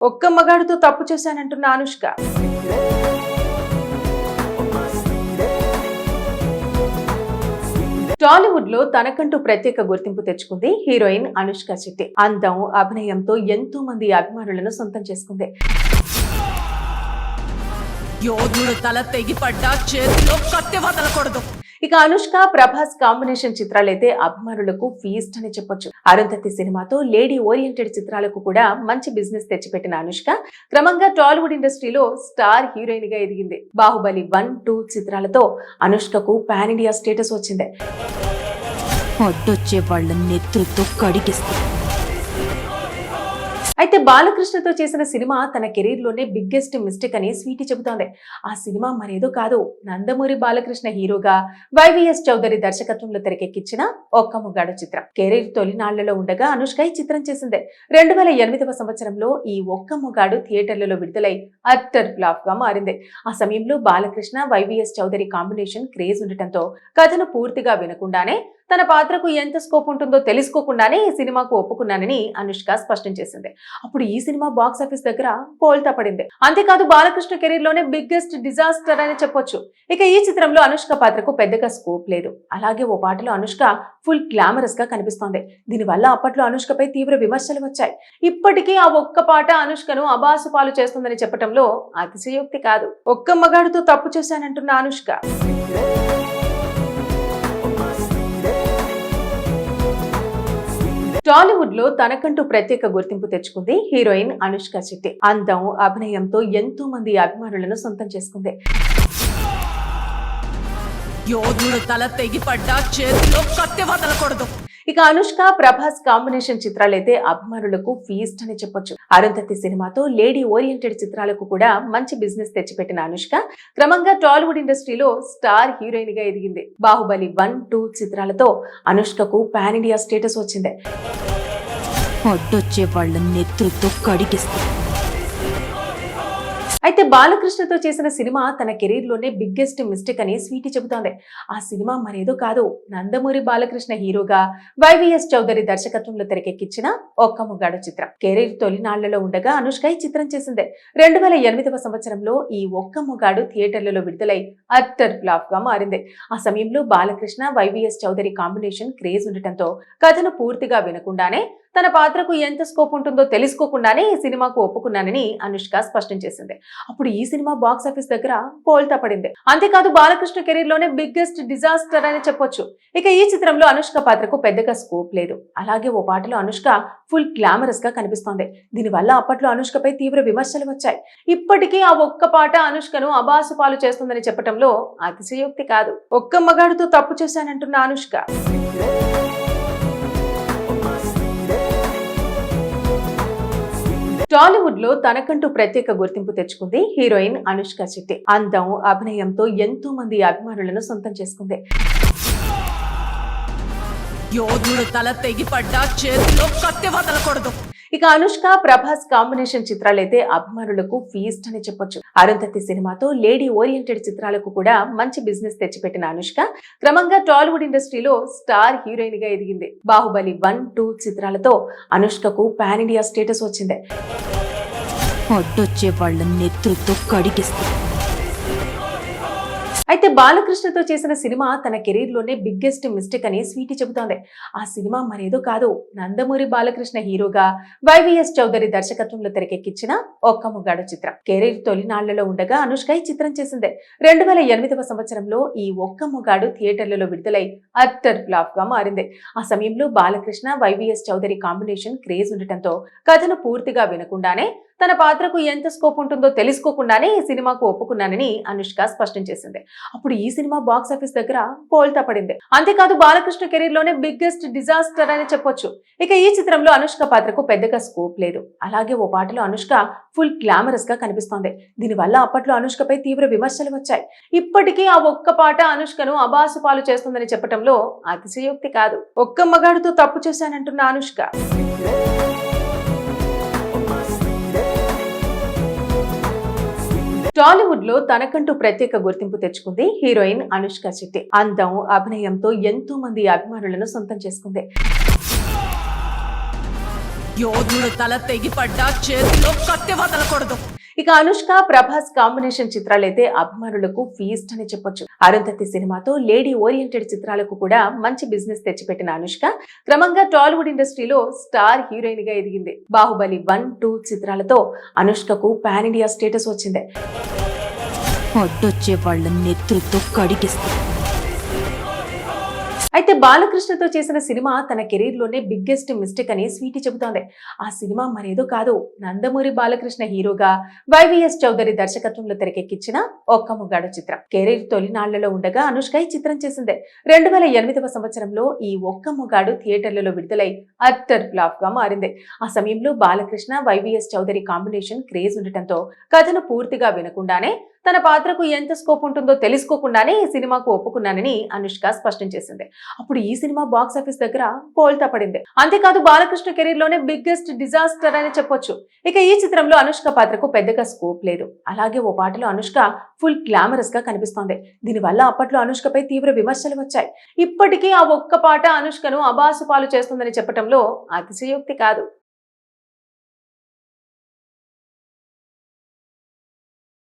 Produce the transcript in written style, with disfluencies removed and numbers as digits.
ఒక్క మగాడితో తప్పు చేశానంటున్న అనుష్క. టాలీవుడ్ లో తనకంటూ ప్రత్యేక గుర్తింపు తెచ్చుకుంది హీరోయిన్ అనుష్క శెట్టి. అందం, అభినయంతో ఎంతో మంది అభిమానులను సొంతం చేసుకుంది. యోధుడు తల తెగిపడ్డా చేతిలో కత్తి వదలకూడదు. ఇక అనుష్క, ప్రభాస్ కాంబినేషన్ చిత్రాలైతే అభిమానులకు ఫీస్ట్ అని చెప్పొచ్చు. అరుంధతి సినిమాతో లేడీ ఓరియంటెడ్ చిత్రాలకు కూడా మంచి బిజినెస్ తెచ్చిపెట్టిన అనుష్క క్రమంగా టాలీవుడ్ ఇండస్ట్రీలో స్టార్ హీరోయిన్ గా ఎదిగింది. బాహుబలి 1, 2 చిత్రాలతో అనుష్కకు పాన్ ఇండియా స్టేటస్ వచ్చింది. అడ్డొచ్చే వాళ్ళ నెత్తుతో కడిగిస్తుంది. అయితే బాలకృష్ణతో చేసిన సినిమా తన కెరీర్ లోనే బిగ్గెస్ట్ మిస్టేక్ అని స్వీటీ చెబుతోంది. ఆ సినిమా మరేదో కాదు, నందమూరి బాలకృష్ణ హీరోగా వైవిఎస్ చౌదరి దర్శకత్వంలో తెరకెక్కించిన ఒక్క మొగాడు చిత్రం. కెరీర్ తొలినాళ్లలో ఉండగా అనుష్క ఈ చిత్రం చేసింది. 2008వ సంవత్సరంలో ఈ ఒక్క మొగాడు థియేటర్లలో విడుదలై అట్టర్ ఫ్లాప్ గా మారింది. ఆ సమయంలో బాలకృష్ణ, వైవిఎస్ చౌదరి కాంబినేషన్ క్రేజ్ ఉండటంతో కథను పూర్తిగా వినకుండానే తన పాత్రకు ఎంత స్కోప్ ఉంటుందో తెలుసుకోకుండానే ఈ సినిమాకు ఒప్పుకున్నానని అనుష్క స్పష్టం చేసింది. అప్పుడు ఈ సినిమా బాక్స్ ఆఫీస్ దగ్గర పోల్తా పడింది. అంతేకాదు బాలకృష్ణ కెరీర్ లోనే బిగ్గెస్ట్ డిజాస్టర్ అని చెప్పొచ్చు. ఇక ఈ చిత్రంలో అనుష్క పాత్రకు పెద్దగా స్కోప్ లేదు. అలాగే ఓ పాటలో అనుష్క ఫుల్ గ్లామరస్ గా కనిపిస్తోంది. దీనివల్ల అప్పట్లో అనుష్కపై తీవ్ర విమర్శలు వచ్చాయి. ఇప్పటికీ ఆ ఒక్క పాట అనుష్కను అబాసు పాలు చేస్తుందని చెప్పడంలో అతిశయోక్తి కాదు. ఒక్క మగాడితో తప్పు చేశానంటున్న అనుష్క. టాలీవుడ్ లో తనకంటూ ప్రత్యేక గుర్తింపు తెచ్చుకుంది హీరోయిన్ అనుష్క శెట్టి. అందం, అభినయంతో ఎంతో మంది అభిమానులను సొంతం చేసుకుంది. యోధుడు తల తెగిపడ్డా చేతిలో కత్తి వదలకూడదు. ఇక అనుష్క, ప్రభాస్ కాంబినేషన్ చిత్రాలైతే అభిమానులకు ఫీస్ట్ అని చెప్పొచ్చు. అరుంధతి సినిమాతో లేడీ ఓరియంటెడ్ చిత్రాలకు కూడా మంచి బిజినెస్ తెచ్చిపెట్టిన అనుష్క క్రమంగా టాలీవుడ్ ఇండస్ట్రీలో స్టార్ హీరోయిన్ గా ఎదిగింది. బాహుబలి 1, 2 చిత్రాలతో అనుష్కకు పాన్ ఇండియా స్టేటస్ వచ్చింది. అడ్డొచ్చే వాళ్ళ నెత్తుతో కడిగిస్తుంది. అయితే బాలకృష్ణతో చేసిన సినిమా తన కెరీర్ లోనే బిగ్గెస్ట్ మిస్టేక్ అని స్వీటీ చెబుతోంది. ఆ సినిమా మరేదో కాదు, నందమూరి బాలకృష్ణ హీరోగా వైవిఎస్ చౌదరి దర్శకత్వంలో తెరకెక్కించిన ఒక్క మొగాడు చిత్రం. కెరీర్ తొలినాళ్లలో ఉండగా అనుష్క ఈ చిత్రం చేసింది. 2008వ సంవత్సరంలో ఈ ఒక్క మొగాడు థియేటర్లలో విడుదలై అట్టర్ ఫ్లాప్ గా మారింది. ఆ సమయంలో బాలకృష్ణ, వైవిఎస్ చౌదరి కాంబినేషన్ క్రేజ్ ఉండటంతో కథను పూర్తిగా వినకుండానే తన పాత్రకు ఎంత స్కోప్ ఉంటుందో తెలుసుకోకుండానే ఈ సినిమాకు ఒప్పుకున్నానని అనుష్క స్పష్టం చేసింది. అప్పుడు ఈ సినిమా బాక్స్ ఆఫీస్ దగ్గర పోల్తా పడింది. అంతేకాదు బాలకృష్ణ కెరీర్ లోనే బిగ్గెస్ట్ డిజాస్టర్ అని చెప్పొచ్చు. ఇక ఈ చిత్రంలో అనుష్క పాత్రకు పెద్దగా స్కోప్ లేదు. అలాగే ఓ పాటలో అనుష్క ఫుల్ గ్లామరస్ గా కనిపిస్తోంది. దీనివల్ల అప్పట్లో అనుష్కపై తీవ్ర విమర్శలు వచ్చాయి. ఇప్పటికీ ఆ ఒక్క పాట అనుష్కను అబాసు పాలు చేస్తుందని చెప్పడంలో అతిశయోక్తి కాదు. ఒక్క మగాడితో తప్పు చేశానంటున్న అనుష్క. టాలీవుడ్ లో తనకంటూ ప్రత్యేక గుర్తింపు తెచ్చుకుంది హీరోయిన్ అనుష్క శెట్టి. అందం, అభినయంతో ఎంతో మంది అభిమానులను సొంతం చేసుకుంది. యోధుడు తల తెగిపడ్డా చేతిలో కత్తి వదలకూడదు. ఇక అనుష్క, ప్రభాస్ కాంబినేషన్ చిత్రాలైతే అభిమానులకు ఫీస్ట్ అని చెప్పొచ్చు. అరుంధతి సినిమాతో లేడీ ఓరియంటెడ్ చిత్రాలకు కూడా మంచి బిజినెస్ తెచ్చిపెట్టిన అనుష్క క్రమంగా టాలీవుడ్ ఇండస్ట్రీలో స్టార్ హీరోయిన్ గా ఎదిగింది. బాహుబలి 1, 2 చిత్రాలతో అనుష్కకు పాన్ ఇండియా స్టేటస్ వచ్చింది. అడ్డొచ్చే వాళ్ళ నెత్తుతో కడిగిస్తుంది. అయితే బాలకృష్ణతో చేసిన సినిమా తన కెరీర్ లోనే బిగ్గెస్ట్ మిస్టేక్ అని స్వీటీ చెబుతోంది. ఆ సినిమా మరేదో కాదు, నందమూరి బాలకృష్ణ హీరోగా వైవిఎస్ చౌదరి దర్శకత్వంలో తెరకెక్కించిన ఒక్క మొగాడు చిత్రం. కెరీర్ తొలినాళ్లలో ఉండగా అనుష్క ఈ చిత్రం చేసింది. 2008వ సంవత్సరంలో ఈ ఒక్క మొగాడు థియేటర్లలో విడుదలై అట్టర్ ఫ్లాప్ గా మారింది. ఆ సమయంలో బాలకృష్ణ, వైవిఎస్ చౌదరి కాంబినేషన్ క్రేజ్ ఉండటంతో కథను పూర్తిగా వినకుండానే తన పాత్రకు ఎంత స్కోప్ ఉంటుందో తెలుసుకోకుండానే ఈ సినిమాకు ఒప్పుకున్నానని అనుష్క స్పష్టం చేసింది. అప్పుడు ఈ సినిమా బాక్స్ ఆఫీస్ దగ్గర పోల్తా పడింది. అంతేకాదు బాలకృష్ణ కెరీర్ లోనే బిగ్గెస్ట్ డిజాస్టర్ అని చెప్పొచ్చు. ఇక ఈ చిత్రంలో అనుష్క పాత్రకు పెద్దగా స్కోప్ లేదు. అలాగే ఓ పాటలో అనుష్క ఫుల్ గ్లామరస్ గా కనిపిస్తోంది. దీనివల్ల అప్పట్లో అనుష్కపై తీవ్ర విమర్శలు వచ్చాయి. ఇప్పటికీ ఆ ఒక్క పాట అనుష్కను అబాసు పాలు చేస్తుందని చెప్పడంలో అతిశయోక్తి కాదు. ఒక్క మగాడితో తప్పు చేశానంటున్న అనుష్క. టాలీవుడ్ లో తనకంటూ ప్రత్యేక గుర్తింపు తెచ్చుకుంది హీరోయిన్ అనుష్క శెట్టి. అందం, అభినయంతో ఎంతో మంది అభిమానులను సొంతం చేసుకుంది. యోధుడు తల తెగిపడ్డా చేతిలో కత్తి వదలకూడదు. ఇక అనుష్క ప్రభాస్ కాంబినేషన్ చిత్రాలైతే అభిమానులకు ఫీస్ట్ అని చెప్పొచ్చు. అరుంధతి సినిమాతో లేడీ ఓరియంటెడ్ చిత్రాలకు కూడా మంచి బిజినెస్ తెచ్చిపెట్టిన అనుష్క క్రమంగా టాలీవుడ్ ఇండస్ట్రీలో స్టార్ హీరోయిన్ గా ఎదిగింది. బాహుబలి 1, 2 చిత్రాలతో అనుష్కకు పాన్ ఇండియా స్టేటస్ వచ్చింది. అడ్డొచ్చే వాళ్ళ నెత్తులతో కడిగిస్తుంది. అయితే బాలకృష్ణతో చేసిన సినిమా తన కెరీర్ లోనే బిగ్గెస్ట్ మిస్టేక్ అని స్వీటీ చెబుతోంది. ఆ సినిమా మరేదో కాదు, నందమూరి బాలకృష్ణ హీరోగా వైవిఎస్ చౌదరి దర్శకత్వంలో తెరకెక్కించిన ఒక్క ముగ్గాడు చిత్రం. కెరీర్ తొలినాళ్లలో ఉండగా అనుష్క ఈ చిత్రం చేసింది. 2008వ సంవత్సరంలో ఈ ఒక్క ముగ్గాడు థియేటర్లలో విడుదలై అట్టర్ ఫ్లాప్ గా మారింది. ఆ సమయంలో బాలకృష్ణ వైవిఎస్ చౌదరి కాంబినేషన్ క్రేజ్ ఉండటంతో కథను పూర్తిగా వినకుండానే తన పాత్రకు ఎంత స్కోప్ ఉంటుందో తెలుసుకోకుండానే ఈ సినిమాకు ఒప్పుకున్నానని అనుష్క స్పష్టం చేసింది. అప్పుడు ఈ సినిమా బాక్స్ ఆఫీస్ దగ్గర బోల్తా పడింది. అంతేకాదు బాలకృష్ణ కెరీర్ లోనే బిగ్గెస్ట్ డిజాస్టర్ అని చెప్పొచ్చు. ఇక ఈ చిత్రంలో అనుష్క పాత్రకు పెద్దగా స్కోప్ లేదు. అలాగే ఓ పాటలో అనుష్క ఫుల్ గ్లామరస్ గా కనిపిస్తోంది. దీనివల్ల అప్పట్లో అనుష్కపై తీవ్ర విమర్శలు వచ్చాయి. ఇప్పటికీ ఆ ఒక్క పాట అనుష్కను అబాసు పాలు చేస్తుందని చెప్పడంలో అతిశయోక్తి కాదు.